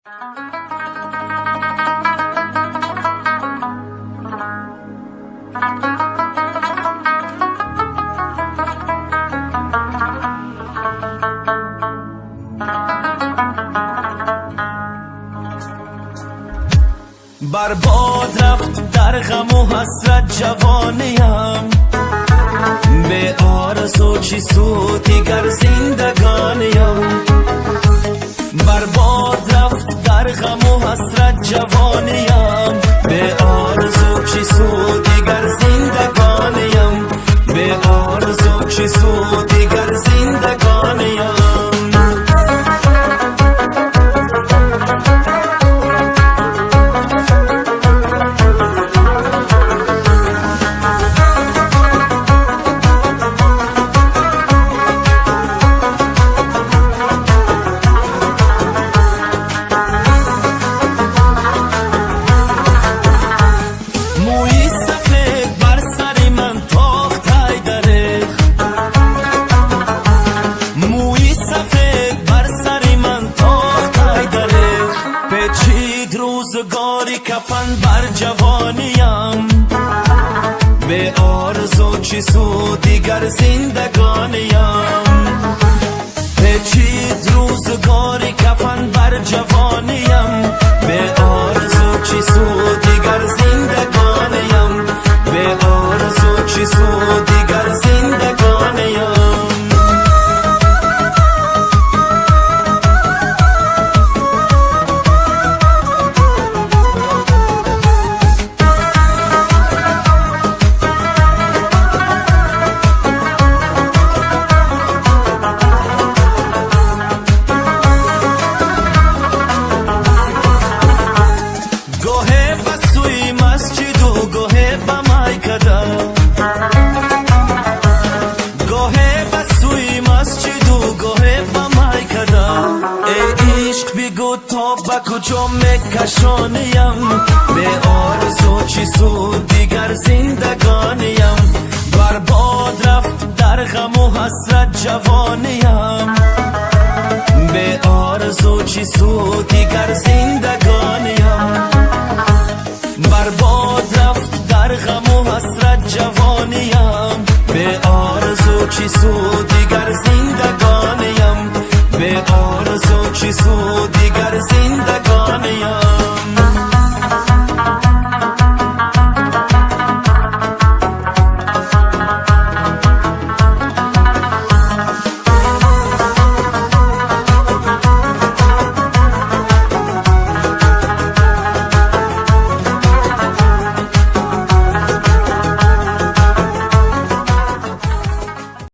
برباد رفت در غم و حسرت جوانیم، به آرزو چی سود دیگر زندگانیم. برباد رفت در غم و حسرت جوانیم، به آرزو چی سود دیگر زندگانیم، به آرزو چی سود دیگر زندگانیم. روزگاری کفن بر جوانیم، به آرزو چی سود دیگر زندگانیم. پیچید روزگاری کفن بر جوانیم، به آرزو چی سود دیگر زندگانیم، به آرزو چی سود دیگر زندگانیم. تا به کجا میکشانیم، به آرزو چی سود دیگر زندگانیم. برباد رفت در غم و حسرت جوانیم، به آرزو چی سود دیگر زندگانیم. برباد رفت در غم و حسرت جوانیم، به آرزو چی سود دیگر زندگانیم، به آرزو چی سود دیگر